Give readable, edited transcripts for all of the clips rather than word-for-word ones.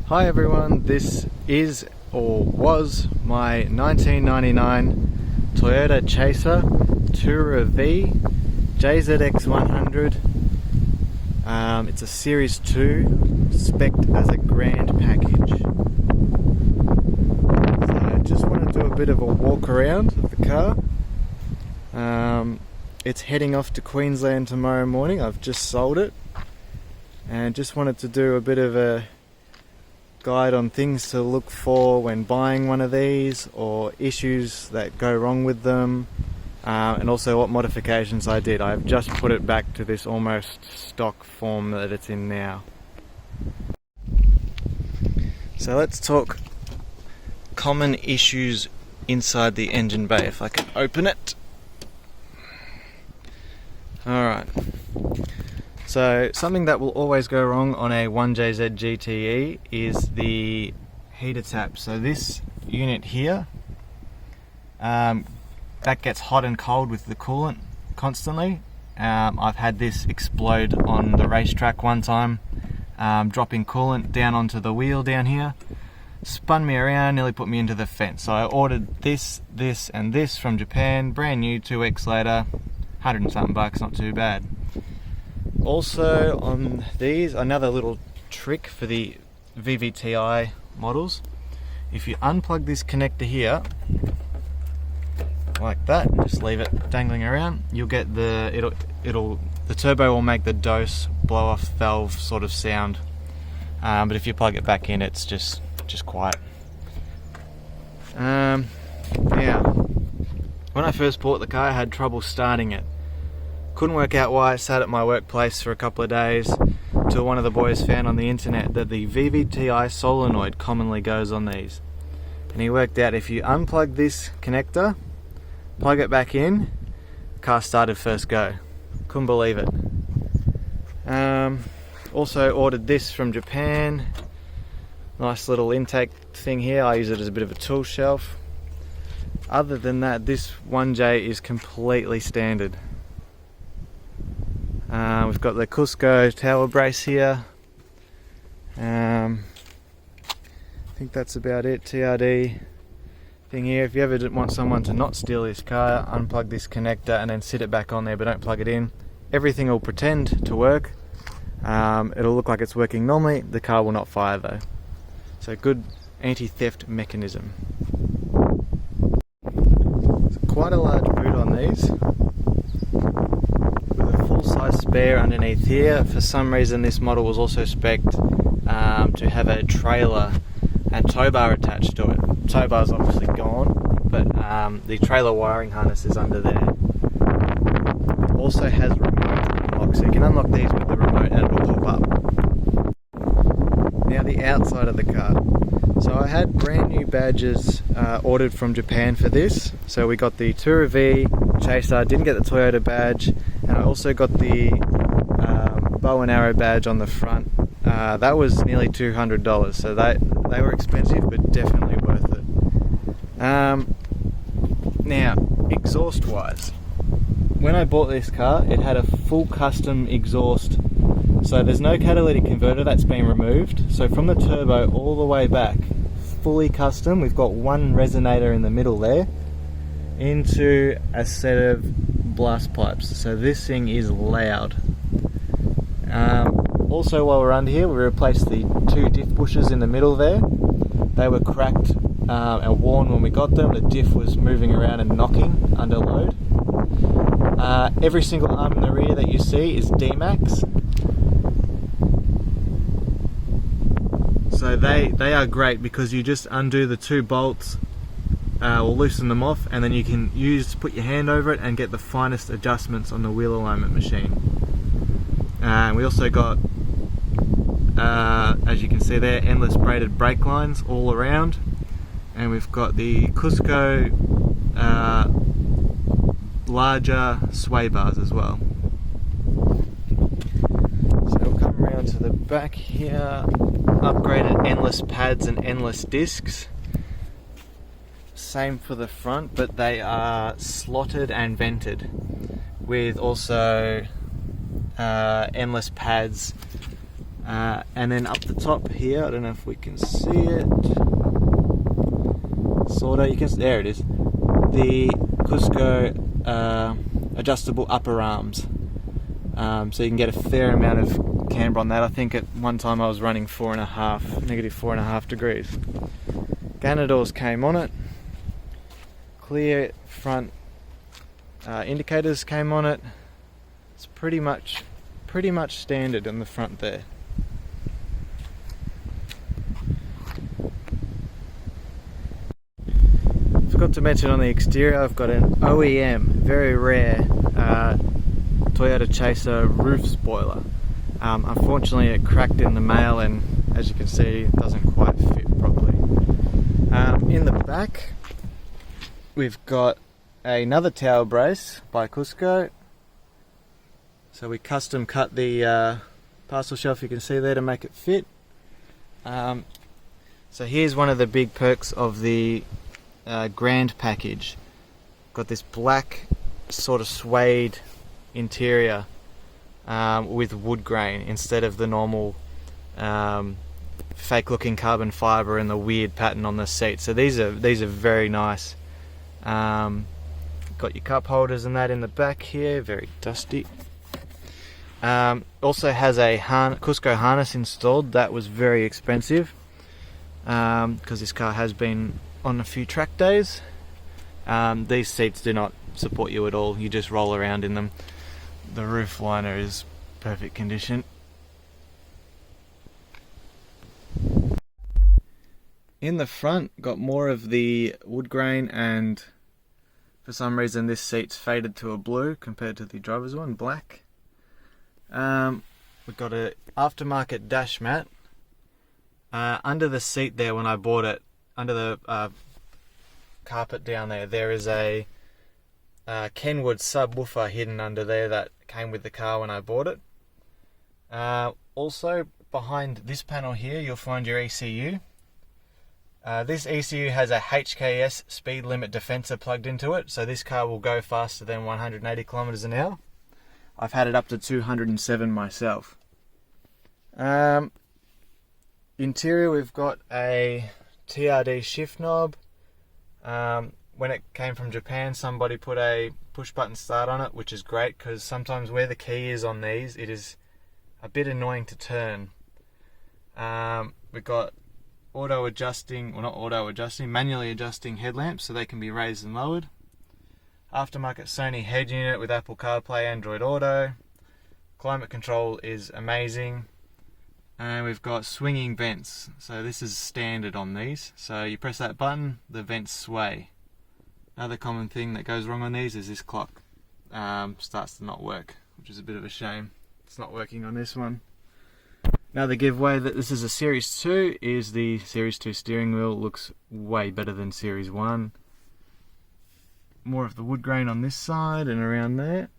Hi everyone, this is or was my 1999 Toyota Chaser Tourer V JZX100. It's a Series 2, spec'd as a grand package. So I just want to do a bit of a walk around of the car. It's heading off to Queensland tomorrow morning. I've just sold it and just wanted to do a bit of a guide on things to look for when buying one of these, or issues that go wrong with them, and also what modifications I did. I've just put it back to this almost stock form that it's in now. So let's talk common issues inside the engine bay, if I can open it. Alright, so something that will always go wrong on a 1JZ-GTE is the heater tap. So this unit here, that gets hot and cold with the coolant constantly. I've had this explode on the racetrack one time, dropping coolant down onto the wheel down here. Spun me around, nearly put me into the fence. So I ordered this, and this from Japan, brand new, 2 weeks later, 100 and something bucks, not too bad. Also on these, another little trick for the VVTi models, if you unplug this connector here, like that, and just leave it dangling around, you'll get the turbo will make the dose blow off valve sort of sound. But if you plug it back in, it's just quiet. Now, when I first bought the car, I had trouble starting it. Couldn't work out why. I sat at my workplace for a couple of days till one of the boys found on the internet that the VVTi solenoid commonly goes on these, and he worked out if you unplug this connector, plug it back in, car started first go. Couldn't believe it. Also ordered this from Japan. Nice little intake thing here. I use it as a bit of a tool shelf. Other than that, this 1J is completely standard. We've got the Cusco tower brace here. I think that's about it. TRD thing here. If you ever want someone to not steal this car, unplug this connector and then sit it back on there, but don't plug it in. Everything will pretend to work. It'll look like it's working normally. The car will not fire though. So good anti-theft mechanism. It's quite a large boot on these, full-size spare underneath here. For some reason this model was also spec'd to have a trailer and tow bar attached to it. Tow bar's obviously gone, but the trailer wiring harness is under there. Also has remote unlock, so you can unlock these with the remote and it'll pop up. Now the outside of the car. So I had brand new badges ordered from Japan for this. So we got the Tourer V Chaser, didn't get the Toyota badge, and I also got the bow and arrow badge on the front. That was nearly $200, so they were expensive, but definitely worth it. Now, exhaust wise, when I bought this car, it had a full custom exhaust. So there's no catalytic converter, that's been removed. So from the turbo all the way back, fully custom. We've got one resonator in the middle there, into a set of blast pipes. So this thing is loud. Also, while we're under here, we replaced the 2 diff bushes in the middle there. They were cracked and worn when we got them. The diff was moving around and knocking under load. Every single arm in the rear that you see is Dmax. So they are great because you just undo the 2 bolts, or loosen them off, and then you can put your hand over it and get the finest adjustments on the wheel alignment machine. We also got, as you can see there, endless braided brake lines all around, and we've got the Cusco larger sway bars as well. So we'll come around to the back here. Upgraded endless pads and endless discs. Same for the front, but they are slotted and vented, with also endless pads And then up the top here, I don't know if we can see it. Sorta, you can. There it is. The Cusco adjustable upper arms. So you can get a fair amount of camber on that. I think at one time I was running negative 4.5 degrees. Ganadors came on it. Clear front indicators came on it. It's pretty much standard in the front there. Forgot to mention on the exterior, I've got an OEM, very rare Toyota Chaser roof spoiler. Unfortunately it cracked in the mail and as you can see it doesn't quite fit properly. In the back we've got another tower brace by Cusco. So we custom cut the parcel shelf, you can see there, to make it fit. So here's one of the big perks of the Grand package. Got this black sort of suede interior with wood grain instead of the normal fake looking carbon fiber and the weird pattern on the seat. So these are very nice. Got your cup holders and that in the back here, very dusty. Also has a Cusco harness installed. That was very expensive because this car has been on a few track days. These seats do not support you at all, you just roll around in them. The roof liner is perfect condition. In the front, got more of the wood grain, and for some reason this seat's faded to a blue compared to the driver's one, black. We've got an aftermarket dash mat. Under the seat there when I bought it, under the carpet down there, there is a Kenwood subwoofer hidden under there that came with the car when I bought it. Also behind this panel here you'll find your ECU. This ECU has a HKS speed limit defensor plugged into it, so this car will go faster than 180 kilometers an hour. I've had it up to 207 myself. Interior, we've got a TRD shift knob. When it came from Japan, somebody put a push button start on it, which is great because sometimes where the key is on these, it is a bit annoying to turn. We've got manually adjusting headlamps so they can be raised and lowered. Aftermarket Sony head unit with Apple CarPlay, Android Auto. Climate control is amazing. And we've got swinging vents, so this is standard on these. So you press that button, the vents sway. Another common thing that goes wrong on these is this clock starts to not work, which is a bit of a shame. It's not working on this one. Another giveaway that this is a Series 2 is the Series 2 steering wheel. Looks way better than Series 1. More of the wood grain on this side and around there.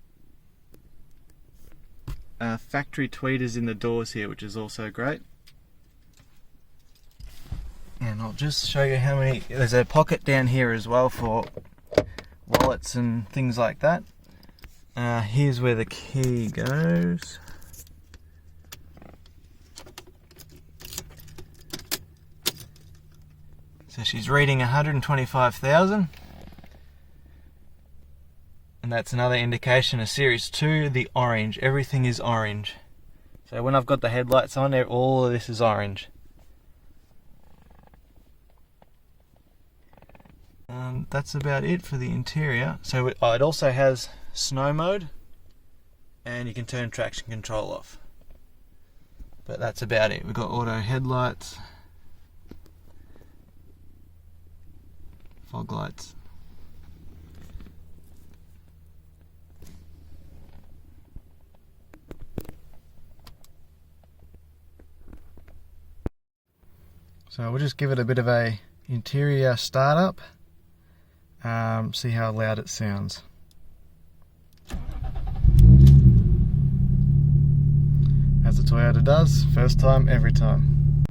Factory tweeters in the doors here, which is also great. And I'll just show you how many. There's a pocket down here as well for wallets and things like that. Here's where the key goes. So she's reading 125,000. And that's another indication of Series 2, the orange. Everything is orange. So when I've got the headlights on there, all of this is orange. That's about it for the interior. So it also has snow mode, and you can turn traction control off. But that's about it. We've got auto headlights, fog lights. So we'll just give it a bit of a interior startup, see how loud it sounds. As the Toyota does, first time, every time.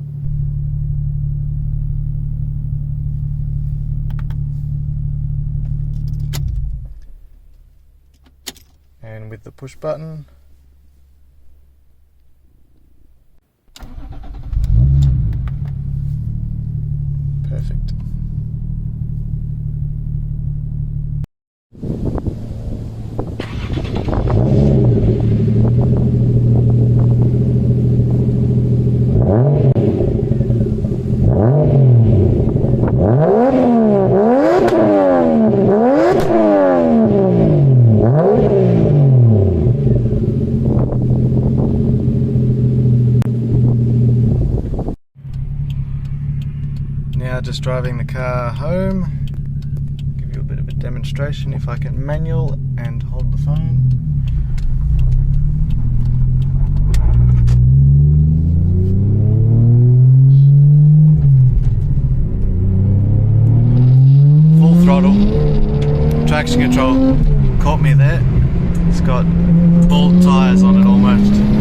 And with the push button, now just driving the car home. Give you a bit of a demonstration if I can manual and hold the phone. Full throttle, traction control, caught me there. It's got bald tyres on it almost.